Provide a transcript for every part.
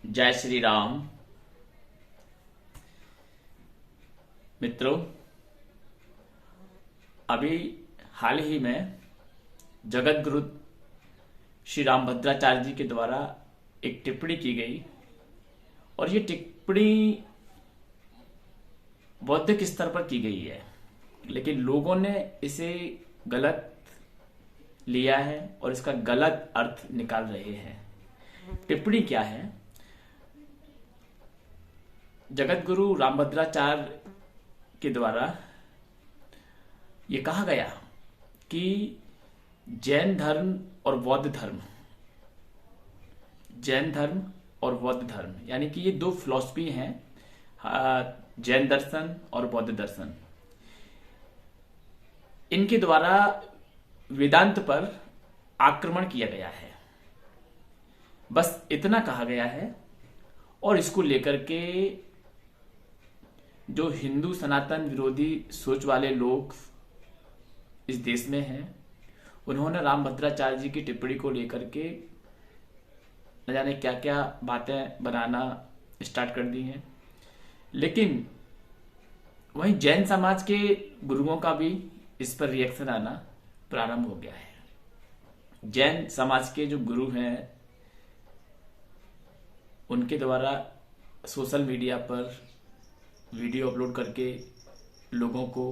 जय श्री राम। मित्रों, अभी हाल ही में जगत गुरु श्री रामभद्राचार्य जी के द्वारा एक टिप्पणी की गई और ये टिप्पणी बौद्धिक स्तर पर की गई है, लेकिन लोगों ने इसे गलत लिया है और इसका गलत अर्थ निकाल रहे हैं। टिप्पणी क्या है? जगत गुरु रामभद्राचार्य के द्वारा ये कहा गया कि जैन धर्म और बौद्ध धर्म, जैन धर्म और बौद्ध धर्म यानी कि ये दो फिलॉसफी हैं, जैन दर्शन और बौद्ध दर्शन। इनके द्वारा वेदांत पर आक्रमण किया गया है, बस इतना कहा गया है। और इसको लेकर के जो हिंदू सनातन विरोधी सोच वाले लोग इस देश में हैं, उन्होंने रामभद्राचार्य जी की टिप्पणी को लेकर के न जाने क्या क्या बातें बनाना स्टार्ट कर दी हैं। लेकिन वहीं जैन समाज के गुरुओं का भी इस पर रिएक्शन आना प्रारंभ हो गया है। जैन समाज के जो गुरु हैं, उनके द्वारा सोशल मीडिया पर वीडियो अपलोड करके लोगों को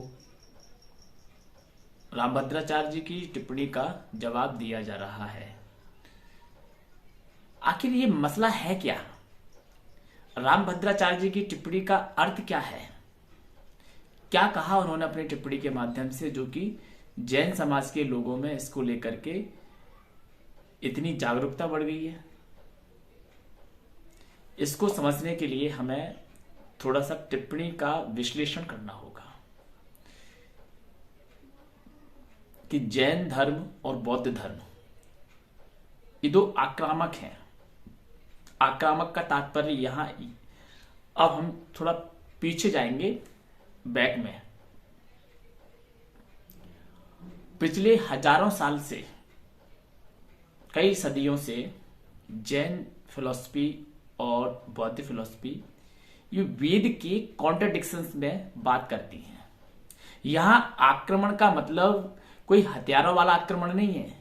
रामभद्राचार्य जी की टिप्पणी का जवाब दिया जा रहा है। आखिर ये मसला है क्या? रामभद्राचार्य जी की टिप्पणी का अर्थ क्या है? क्या कहा उन्होंने अपनी टिप्पणी के माध्यम से, जो कि जैन समाज के लोगों में इसको लेकर के इतनी जागरूकता बढ़ गई है? इसको समझने के लिए हमें थोड़ा सा टिप्पणी का विश्लेषण करना होगा कि जैन धर्म और बौद्ध धर्म ये दो आक्रामक हैं। आक्रामक का तात्पर्य यहां, अब हम थोड़ा पीछे जाएंगे बैक में। पिछले हजारों साल से, कई सदियों से जैन फिलॉसफी और बौद्ध फिलॉसफी ये वेद के कॉन्ट्रडिक्शंस में बात करती हैं। यहां आक्रमण का मतलब कोई हथियारों वाला आक्रमण नहीं है,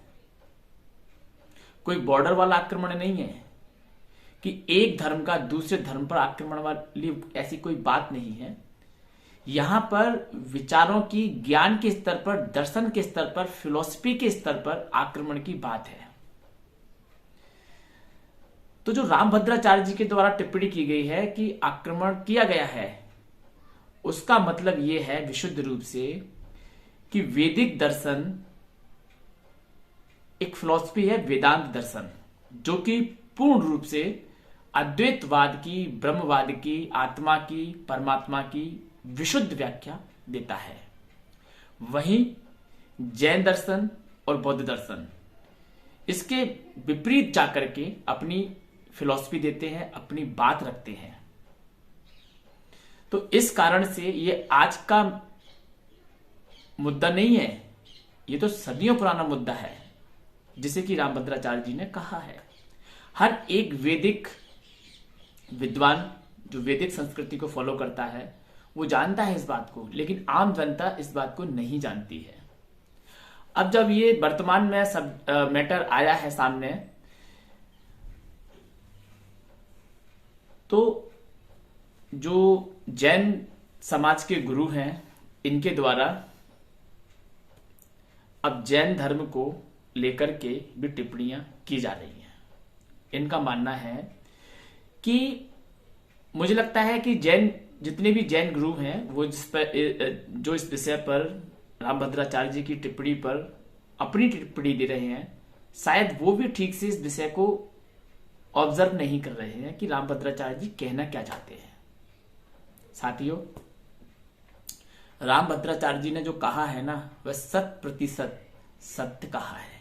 कोई बॉर्डर वाला आक्रमण नहीं है कि एक धर्म का दूसरे धर्म पर आक्रमण वाली ऐसी कोई बात नहीं है। यहां पर विचारों की, ज्ञान के स्तर पर, दर्शन के स्तर पर, फिलॉसफी के स्तर पर आक्रमण की बात है। तो जो रामभद्राचार्य जी के द्वारा टिप्पणी की गई है कि आक्रमण किया गया है, उसका मतलब यह है विशुद्ध रूप से कि वैदिक दर्शन एक फिलॉसफी है, वेदांत दर्शन, जो कि पूर्ण रूप से अद्वैतवाद की, ब्रह्मवाद की, आत्मा की, परमात्मा की विशुद्ध व्याख्या देता है। वहीं जैन दर्शन और बौद्ध दर्शन इसके विपरीत जाकर के अपनी फिलॉसफी देते हैं, अपनी बात रखते हैं। तो इस कारण से ये आज का मुद्दा नहीं है, ये तो सदियों पुराना मुद्दा है, जिसे कि रामभद्राचार्य जी ने कहा है। हर एक वैदिक विद्वान जो वैदिक संस्कृति को फॉलो करता है वो जानता है इस बात को, लेकिन आम जनता इस बात को नहीं जानती है। अब जब ये वर्तमान में सब मैटर आया है सामने, तो जो जैन समाज के गुरु हैं, इनके द्वारा अब जैन धर्म को लेकर के भी टिप्पणियां की जा रही हैं। इनका मानना है कि, मुझे लगता है कि जैन, जितने भी जैन गुरु हैं, वो जो इस विषय पर रामभद्राचार्य जी की टिप्पणी पर अपनी टिप्पणी दे रहे हैं, शायद वो भी ठीक से इस विषय को ऑब्जर्व नहीं कर रहे हैं कि रामभद्राचार्य जी कहना क्या चाहते हैं। साथियों, रामभद्राचार्य जी ने जो कहा है ना, वह 100% सत्य कहा है।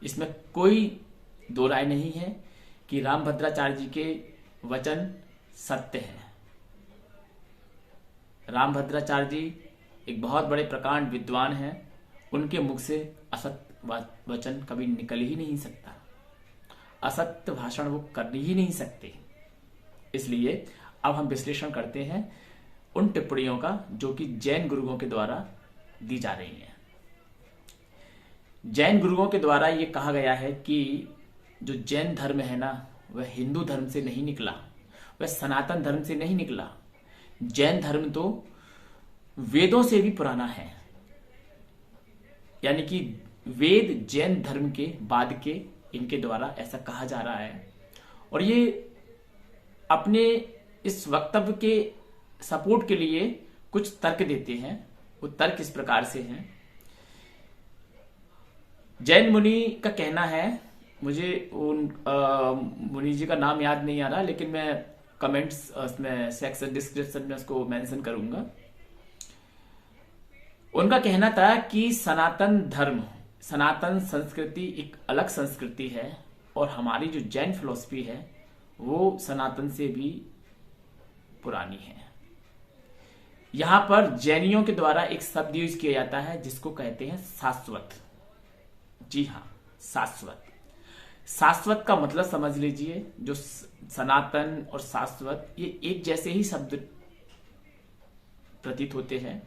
इसमें कोई दो राय नहीं है कि रामभद्राचार्य जी के वचन सत्य हैं। रामभद्राचार्य जी एक बहुत बड़े प्रकांड विद्वान हैं, उनके मुख से असत्य वचन कभी निकल ही नहीं सकता। असत्य भाषण वो कर ही नहीं सकते। इसलिए अब हम विश्लेषण करते हैं उन टिप्पणियों का जो कि जैन गुरुओं के द्वारा दी जा रही हैं। जैन गुरुओं के द्वारा ये कहा गया है कि जो जैन धर्म है ना, वह हिंदू धर्म से नहीं निकला, वह सनातन धर्म से नहीं निकला। जैन धर्म तो वेदों से भी पुराना है, यानी कि वेद जैन धर्म के बाद के इनके द्वारा ऐसा कहा जा रहा है। और ये अपने इस वक्तव्य के सपोर्ट के लिए कुछ तर्क देते हैं। वो तर्क इस प्रकार से हैं। जैन मुनि का कहना है, मुझे उन मुनि जी का नाम याद नहीं आ रहा, लेकिन मैं कमेंट्स में सेक्शन डिस्क्रिप्शन में उसको मेंशन करूंगा। उनका कहना था कि सनातन धर्म, सनातन संस्कृति एक अलग संस्कृति है और हमारी जो जैन फिलॉसफी है वो सनातन से भी पुरानी है। यहां पर जैनियों के द्वारा एक शब्द यूज किया जाता है जिसको कहते हैं शाश्वत। जी हां, शाश्वत। शाश्वत का मतलब समझ लीजिए, जो सनातन और शाश्वत ये एक जैसे ही शब्द प्रतीत होते हैं।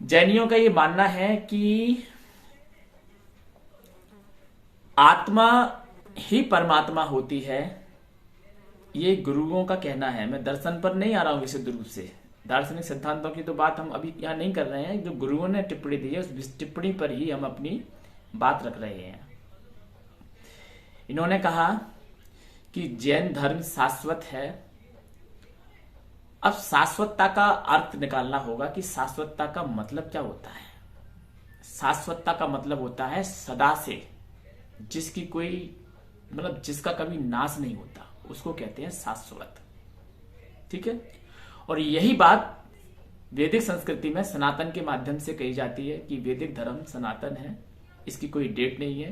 जैनियों का ये मानना है कि आत्मा ही परमात्मा होती है। ये गुरुओं का कहना है। मैं दर्शन पर नहीं आ रहा हूं विशुद्ध रूप से, दार्शनिक सिद्धांतों की तो बात हम अभी यहां नहीं कर रहे हैं। जो गुरुओं ने टिप्पणी दी है उस टिप्पणी पर ही हम अपनी बात रख रहे हैं। इन्होंने कहा कि जैन धर्म शाश्वत है। अब शाश्वतता का अर्थ निकालना होगा कि शाश्वतता का मतलब क्या होता है। शाश्वतता का मतलब होता है सदा से, जिसकी कोई मतलब जिसका कभी नाश नहीं होता, उसको कहते हैं शाश्वत। ठीक है। और यही बात वैदिक संस्कृति में सनातन के माध्यम से कही जाती है कि वैदिक धर्म सनातन है, इसकी कोई डेट नहीं है,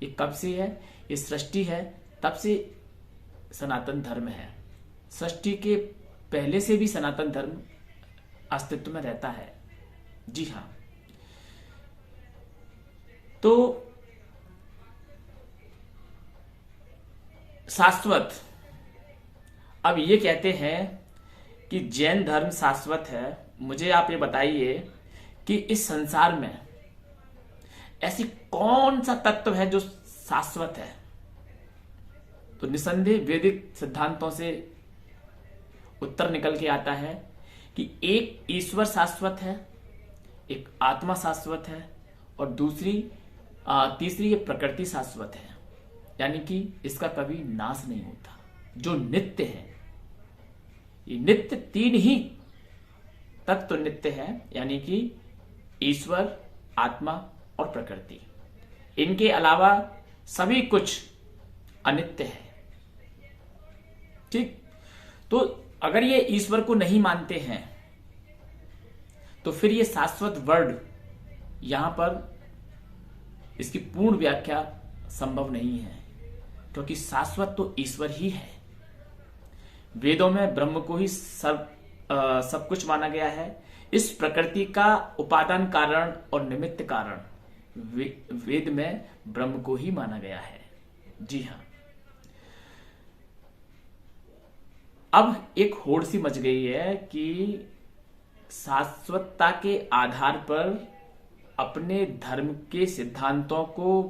ये कब से है, ये सृष्टि है तब से सनातन धर्म है। सृष्टि के पहले से भी सनातन धर्म अस्तित्व में रहता है। जी हां। तो शाश्वत, अब ये कहते हैं कि जैन धर्म शाश्वत है। मुझे आप ये बताइए कि इस संसार में ऐसी कौन सा तत्व है जो शाश्वत है। तो निसंदेह वैदिक सिद्धांतों से उत्तर निकल के आता है कि एक ईश्वर शाश्वत है, एक आत्मा शाश्वत है और तीसरी ये प्रकृति शाश्वत है, यानी कि इसका कभी नाश नहीं होता, जो नित्य है। ये नित्य तीन ही तत्व नित्य है, यानी कि ईश्वर, आत्मा और प्रकृति। इनके अलावा सभी कुछ अनित्य है। ठीक। तो अगर ये ईश्वर को नहीं मानते हैं तो फिर ये शाश्वत वर्ड यहां पर इसकी पूर्ण व्याख्या संभव नहीं है, क्योंकि शाश्वत तो ईश्वर ही है। वेदों में ब्रह्म को ही सब कुछ माना गया है। इस प्रकृति का उपादान कारण और निमित्त कारण वेद में ब्रह्म को ही माना गया है। जी हां। अब एक होड़ सी मच गई है कि शाश्वतता के आधार पर अपने धर्म के सिद्धांतों को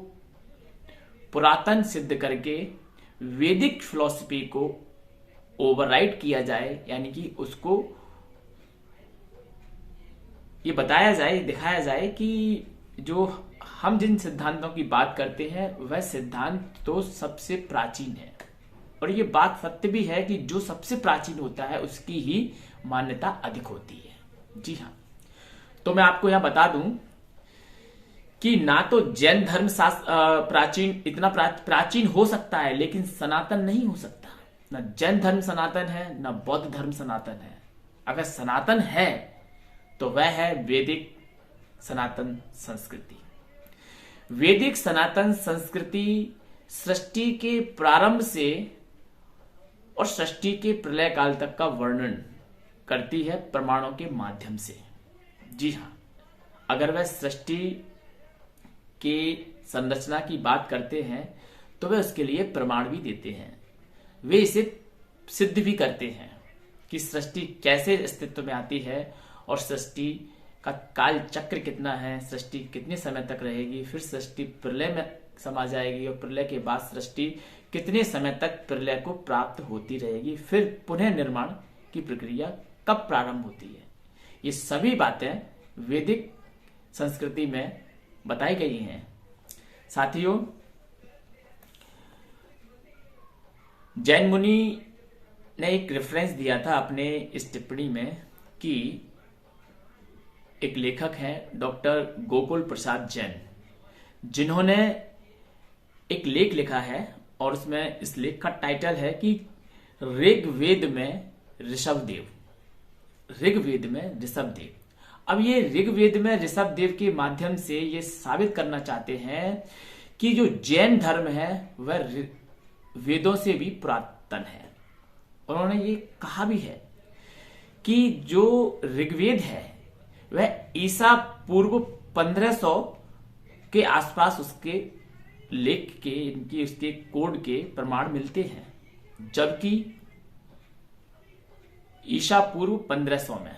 पुरातन सिद्ध करके वैदिक फिलॉसफी को ओवरराइड किया जाए, यानी कि उसको ये बताया जाए, दिखाया जाए कि जो हम जिन सिद्धांतों की बात करते हैं वह सिद्धांत तो सबसे प्राचीन है। और ये बात सत्य भी है कि जो सबसे प्राचीन होता है उसकी ही मान्यता अधिक होती है। जी हाँ। तो मैं आपको यहां बता दूं कि ना तो जैन धर्म इतना प्राचीन हो सकता है, लेकिन सनातन नहीं हो सकता। ना जैन धर्म सनातन है, ना बौद्ध धर्म सनातन है। अगर सनातन है तो वह है वैदिक सनातन संस्कृति। वैदिक सनातन संस्कृति सृष्टि के प्रारंभ से और सृष्टि के प्रलय काल तक का वर्णन करती है प्रमाणों के माध्यम से। जी हां। अगर वह सृष्टि के संरचना की बात करते हैं तो वे उसके लिए प्रमाण भी देते हैं। वे इसे सिद्ध भी करते हैं कि सृष्टि कैसे अस्तित्व में आती है और सृष्टि का काल चक्र कितना है, सृष्टि कितने समय तक रहेगी, फिर सृष्टि प्रलय में समा जाएगी और प्रलय के बाद सृष्टि कितने समय तक प्रलय को प्राप्त होती रहेगी, फिर पुनः निर्माण की प्रक्रिया कब प्रारंभ होती है। ये सभी बातें वैदिक संस्कृति में बताई गई हैं। साथियों, जैन मुनि ने एक रेफरेंस दिया था अपने इस टिप्पणी में कि एक लेखक हैं डॉक्टर गोकुल प्रसाद जैन, जिन्होंने एक लेख लिखा है और उसमें इस लेख का टाइटल है कि ऋग्वेद में ऋषभदेव। ऋग्वेद में ऋषभदेव। अब ये ऋग्वेद में ऋषभदेव के माध्यम से ये साबित करना चाहते हैं कि जो जैन धर्म है वह वेदों से भी पुरातन है। उन्होंने ये कहा भी है कि जो ऋग्वेद है वह ईसा पूर्व 1500 के आसपास उसके लेख के इनकी उसके कोड के प्रमाण मिलते हैं, जबकि ईसा पूर्व 1500 में।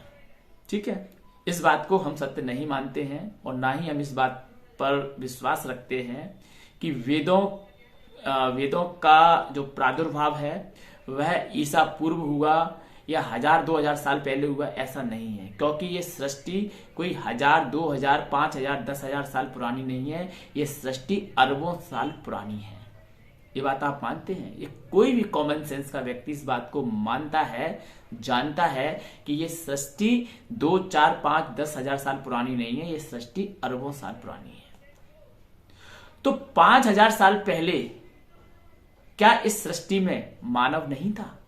ठीक है, इस बात को हम सत्य नहीं मानते हैं और ना ही हम इस बात पर विश्वास रखते हैं कि वेदों का जो प्रादुर्भाव है वह ईसा पूर्व हुआ या 1000-2000 साल पहले हुआ, ऐसा नहीं है। क्योंकि ये सृष्टि कोई 1000, 2000, 5000, 10,000 साल पुरानी नहीं है, ये सृष्टि अरबों साल पुरानी है। ये बात आप मानते हैं? ये कोई भी कॉमन सेंस का व्यक्ति इस बात को मानता है, जानता है कि ये सृष्टि 2, 4, 5, 10,000 साल पुरानी नहीं है, ये सृष्टि अरबों साल पुरानी है। तो 5000 साल पहले क्या इस सृष्टि में मानव नहीं था?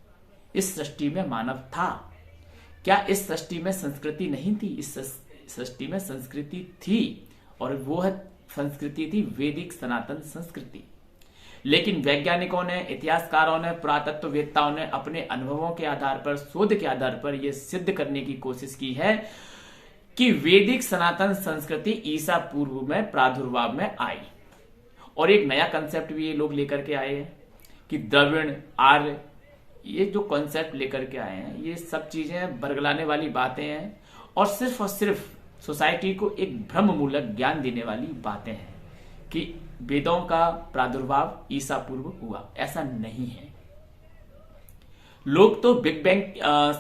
इस सृष्टि में मानव था। क्या इस सृष्टि में संस्कृति नहीं थी? इस सृष्टि में संस्कृति थी और वो संस्कृति थी वैदिक सनातन संस्कृति। लेकिन वैज्ञानिकों ने, इतिहासकारों ने, पुरातत्ववेत्ताओं ने अपने अनुभवों के आधार पर, शोध के आधार पर यह सिद्ध करने की कोशिश की है कि वैदिक सनातन संस्कृति ईसा पूर्व में प्रादुर्भाव में आई। और एक नया कंसेप्ट भी ये लोग लेकर के आए हैं कि द्रविड़, आर्य, ये जो कॉन्सेप्ट लेकर के आए हैं, ये सब चीजें बरगलाने वाली बातें हैं और सिर्फ सोसाइटी को एक भ्रम मूलक ज्ञान देने वाली बातें हैं कि वेदों का प्रादुर्भाव ईसा पूर्व हुआ। ऐसा नहीं है। लोग तो बिग बैंग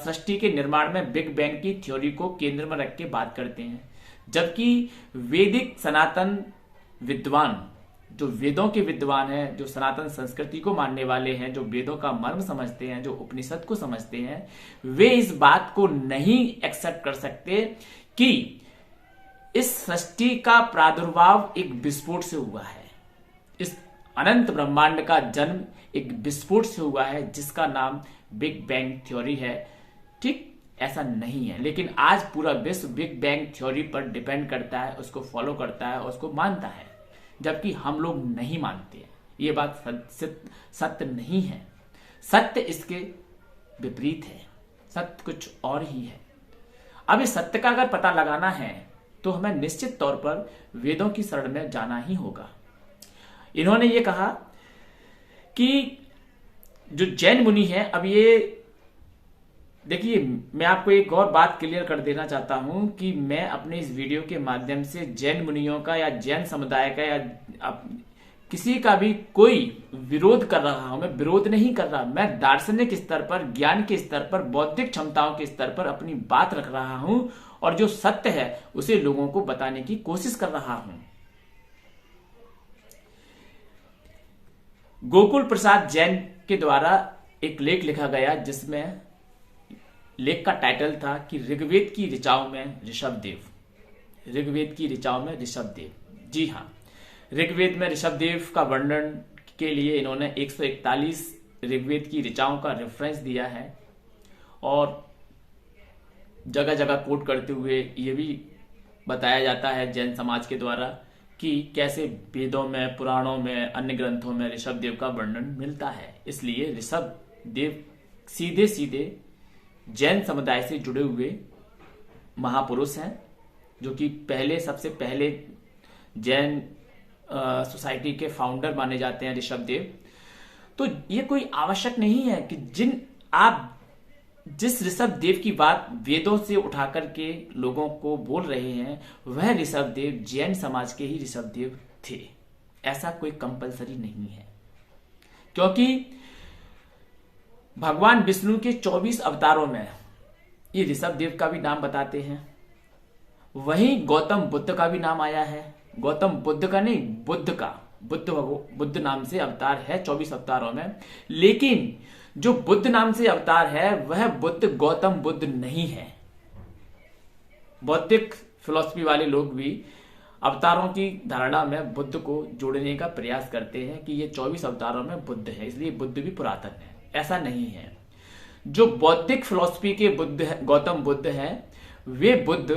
सृष्टि के निर्माण में बिग बैंग की थ्योरी को केंद्र में रख के बात करते हैं, जबकि वैदिक सनातन विद्वान, जो वेदों के विद्वान हैं, जो सनातन संस्कृति को मानने वाले हैं, जो वेदों का मर्म समझते हैं, जो उपनिषद को समझते हैं, वे इस बात को नहीं एक्सेप्ट कर सकते कि इस सृष्टि का प्रादुर्भाव एक विस्फोट से हुआ है। इस अनंत ब्रह्मांड का जन्म एक विस्फोट से हुआ है जिसका नाम बिग बैंग थ्योरी है। ठीक, ऐसा नहीं है। लेकिन आज पूरा विश्व बिग बैंग थ्योरी पर डिपेंड करता है, उसको फॉलो करता है और उसको मानता है, जबकि हम लोग नहीं मानते हैं। ये बात सत्य नहीं है। सत्य इसके विपरीत है। सत्य कुछ और ही है। अब इस सत्य का अगर पता लगाना है तो हमें निश्चित तौर पर वेदों की शरण में जाना ही होगा। इन्होंने ये कहा कि जो जैन मुनि है, अब ये देखिए, मैं आपको एक और बात क्लियर कर देना चाहता हूं कि मैं अपने इस वीडियो के माध्यम से जैन मुनियों का या जैन समुदाय का या किसी का भी कोई विरोध कर रहा हूं। मैं विरोध नहीं कर रहा, मैं दार्शनिक स्तर पर, ज्ञान के स्तर पर, बौद्धिक क्षमताओं के स्तर पर अपनी बात रख रहा हूं और जो सत्य है उसे लोगों को बताने की कोशिश कर रहा हूं। गोकुल प्रसाद जैन के द्वारा एक लेख लिखा गया जिसमें लेख का टाइटल था कि ऋग्वेद की ऋचाओं में ऋषभदेव। ऋग्वेद की ऋचाओं में ऋषभदेव। जी हाँ, ऋग्वेद में ऋषभदेव का वर्णन के लिए इन्होंने 141 ऋग्वेद की ऋचाओं का रेफरेंस दिया है और जगह जगह कोट करते हुए ये भी बताया जाता है जैन समाज के द्वारा कि कैसे वेदों में, पुराणों में, अन्य ग्रंथों में ऋषभदेव का वर्णन मिलता है। इसलिए ऋषभदेव सीधे सीधे जैन समुदाय से जुड़े हुए महापुरुष हैं, जो कि सबसे पहले जैन सोसाइटी के फाउंडर माने जाते हैं ऋषभदेव। तो ये कोई आवश्यक नहीं है कि जिन आप जिस ऋषभ देव की बात वेदों से उठा करके लोगों को बोल रहे हैं, वह ऋषभ देव जैन समाज के ही ऋषभ देव थे। ऐसा कोई कंपलसरी नहीं है, क्योंकि भगवान विष्णु के 24 अवतारों में ये ऋषभ देव का भी नाम बताते हैं। वहीं गौतम बुद्ध का भी नाम आया है। गौतम बुद्ध का नहीं, बुद्ध का, बुद्ध नाम से अवतार है 24 अवतारों में। लेकिन जो बुद्ध नाम से अवतार है वह बुद्ध गौतम बुद्ध नहीं है। बौद्धिक फिलॉसफी वाले लोग भी अवतारों की धारणा में बुद्ध को जोड़ने का प्रयास करते हैं कि ये 24 अवतारों में बुद्ध है, इसलिए बुद्ध भी पुरातन है। ऐसा नहीं है। जो बौद्धिक फिलॉसफी के बुद्ध गौतम बुद्ध है, वे बुद्ध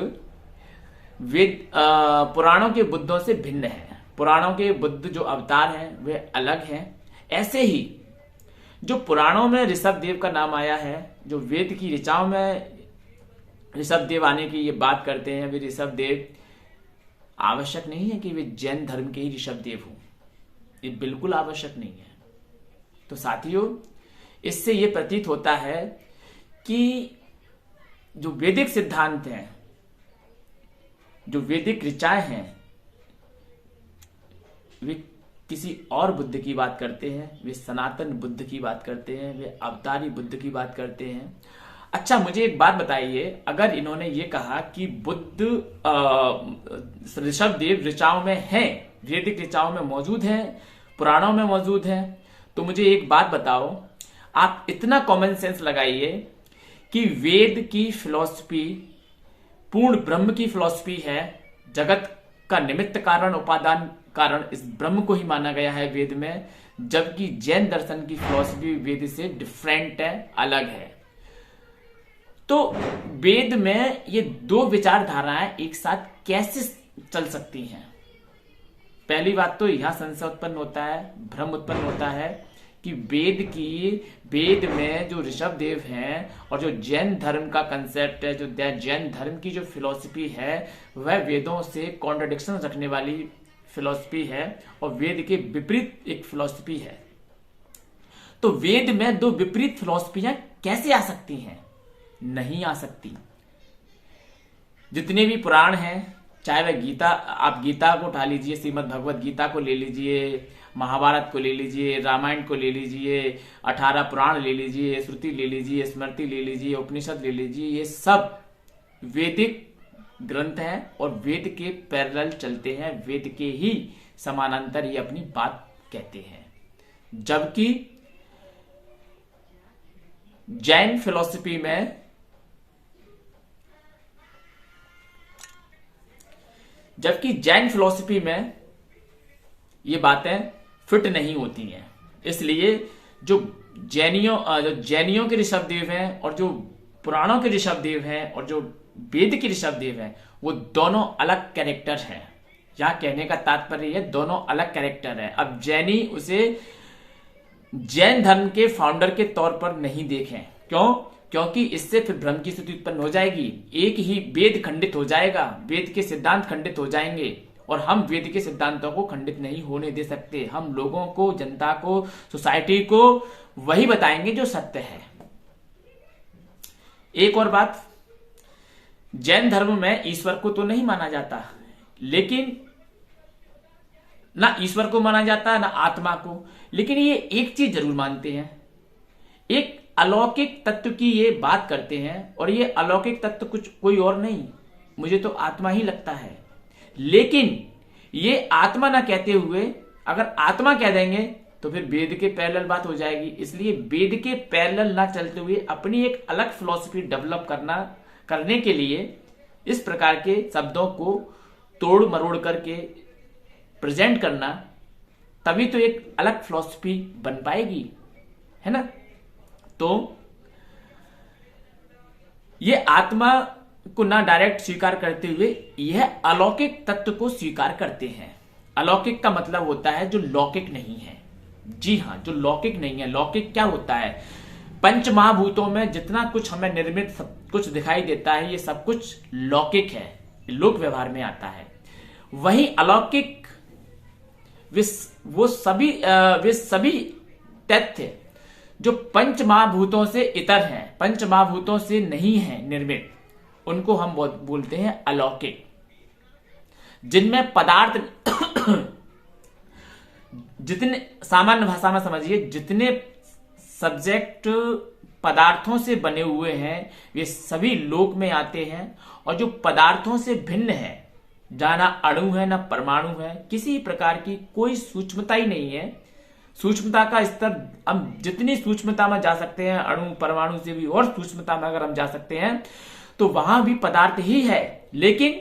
वेद पुराणों के बुद्धों से भिन्न है। पुराणों के बुद्ध जो अवतार हैं वे अलग हैं। ऐसे ही जो पुराणों में ऋषभ देव का नाम आया है, जो वेद की ऋचाओं में ऋषभ देव आने की ये बात करते हैं, वे ऋषभ देव आवश्यक नहीं है कि वे जैन धर्म के ही ऋषभ देव हों। ये बिल्कुल आवश्यक नहीं है। तो साथियों, इससे ये प्रतीत होता है कि जो वैदिक सिद्धांत हैं, जो वैदिक ऋचाएं हैं, वे किसी और बुद्ध की बात करते हैं, वे सनातन बुद्ध की बात करते हैं, वे अवतारी बुद्ध की बात करते हैं। अच्छा, मुझे एक बात बताइए, अगर इन्होंने ये कहा कि बुद्ध ऋषभ देव ऋचाओं में हैं, वैदिक ऋचाओं में मौजूद हैं, पुराणों में मौजूद हैं, तो मुझे एक बात बताओ, आप इतना कॉमन सेंस लगाइए कि वेद की फिलॉसफी पूर्ण ब्रह्म की फिलॉसफी है। जगत का निमित्त कारण उपादान कारण इस ब्रह्म को ही माना गया है वेद में, जबकि जैन दर्शन की फिलॉसफी वेद से डिफरेंट है, अलग है। तो वेद में ये दो विचारधाराएं एक साथ कैसे चल सकती हैं? पहली बात तो यह संशय उत्पन्न होता है, भ्रम उत्पन्न होता है कि वेद में जो ऋषभ देव हैं और जो जैन धर्म का कंसेप्ट है, जो जैन धर्म की जो फिलॉसफी है, वह वेदों से कॉन्ट्रडिक्शन रखने वाली फिलॉसफी है और वेद के विपरीत एक फिलॉसफी है। तो वेद में दो विपरीत फिलॉसफियां कैसे आ सकती हैं? नहीं आ सकती। जितने भी पुराण हैं, चाहे वह गीता, आप गीता को उठा लीजिए, श्रीमद् भगवत गीता को ले लीजिए, महाभारत को ले लीजिए, रामायण को ले लीजिए, 18 पुराण ले लीजिए, श्रुति ले लीजिए, स्मृति ले लीजिए, उपनिषद ले लीजिए, ये सब वैदिक ग्रंथ हैं और वेद के पैरेलल चलते हैं, वेद के ही समानांतर ये अपनी बात कहते हैं। जबकि जैन फिलॉसफी में ये बातें फिट नहीं होती हैं। इसलिए जो जैनियों के ऋषभ देव हैं और जो पुराणों के ऋषभ देव हैं और जो वेद के ऋषभ देव हैं, वो दोनों अलग कैरेक्टर हैं। यह कहने का तात्पर्य है दोनों अलग कैरेक्टर हैं। अब जैनी उसे जैन धर्म के फाउंडर के तौर पर नहीं देखें। क्यों? क्योंकि इससे फिर भ्रम की स्थिति उत्पन्न हो जाएगी। एक ही वेद खंडित हो जाएगा, वेद के सिद्धांत खंडित हो जाएंगे और हम वेद के सिद्धांतों को खंडित नहीं होने दे सकते। हम लोगों को, जनता को, सोसाइटी को वही बताएंगे जो सत्य है। एक और बात, जैन धर्म में ईश्वर को तो नहीं माना जाता, लेकिन ना ईश्वर को माना जाता ना आत्मा को, लेकिन ये एक चीज जरूर मानते हैं, एक अलौकिक तत्व की ये बात करते हैं। और ये अलौकिक तत्व कुछ कोई और नहीं, मुझे तो आत्मा ही लगता है। लेकिन ये आत्मा ना कहते हुए अगर आत्मा कह देंगे तो फिर वेद के पैरेलल बात हो जाएगी। इसलिए वेद के पैरेलल ना चलते हुए अपनी एक अलग फिलॉसफी डेवलप करने के लिए इस प्रकार के शब्दों को तोड़ मरोड़ करके प्रेजेंट करना, तभी तो एक अलग फिलॉसफी बन पाएगी, है ना। तो ये आत्मा को ना डायरेक्ट स्वीकार करते हुए यह अलौकिक तत्व को स्वीकार करते हैं। अलौकिक का मतलब होता है जो लौकिक नहीं है। जी हां, जो लौकिक नहीं है। लौकिक क्या होता है? पंच महाभूतों में जितना कुछ हमें निर्मित सब कुछ दिखाई देता है, ये सब कुछ लौकिक है, लोक व्यवहार में आता है। वही अलौकिक वे सभी तथ्य जो पंच महाभूतों से इतर हैं, पंच महाभूतों से नहीं है निर्मित, उनको हम बोलते हैं अलौकिक। जिनमें पदार्थ जितने, सामान्य भाषा में समझिए, जितने सब्जेक्ट पदार्थों से बने हुए हैं वे सभी लोक में आते हैं, और जो पदार्थों से भिन्न है, जहां ना अणु है ना परमाणु है, किसी प्रकार की कोई सूक्ष्मता ही नहीं है। सूक्ष्मता का स्तर हम जितनी सूक्ष्मता में जा सकते हैं, अणु परमाणु से भी और सूक्ष्मता में अगर हम जा सकते हैं, तो वहां भी पदार्थ ही है। लेकिन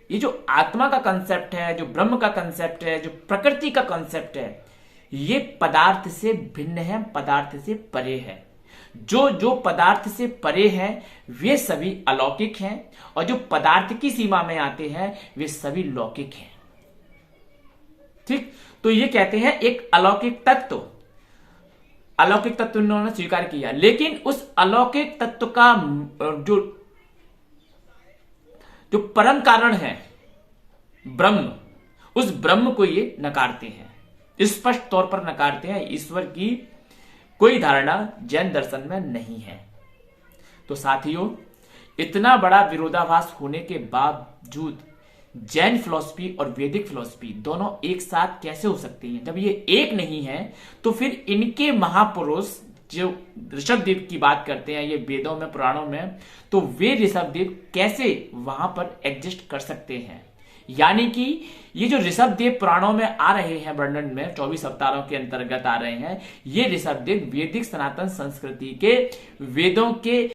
ये जो आत्मा का कंसेप्ट है, जो ब्रह्म का कंसेप्ट है, जो प्रकृति का कंसेप्ट है, ये पदार्थ से भिन्न है, पदार्थ से परे है। जो जो पदार्थ से परे हैं वे सभी अलौकिक हैं, और जो पदार्थ की सीमा में आते हैं वे सभी लौकिक हैं। ठीक, तो ये कहते हैं एक अलौकिक तत्व, अलौकिक तत्व उन्होंने स्वीकार किया, लेकिन उस अलौकिक तत्व का जो परम कारण है ब्रह्म, उस ब्रह्म को ये नकारते हैं, स्पष्ट तौर पर नकारते हैं। ईश्वर की कोई धारणा जैन दर्शन में नहीं है। तो साथियों, इतना बड़ा विरोधाभास होने के बावजूद जैन फिलॉसफी और वैदिक फिलॉसफी दोनों एक साथ कैसे हो सकती हैं? जब ये एक नहीं है तो फिर इनके महापुरुष जो ऋषभदेव की बात करते हैं ये वेदों में पुराणों में, तो वे ऋषभदेव कैसे वहां पर एग्जिस्ट कर सकते हैं? यानी कि ये जो ऋषभदेव पुराणों में आ रहे हैं, वर्णन में 24 अवतारों के अंतर्गत आ रहे हैं, ये ऋषभदेव वैदिक सनातन संस्कृति के वेदों के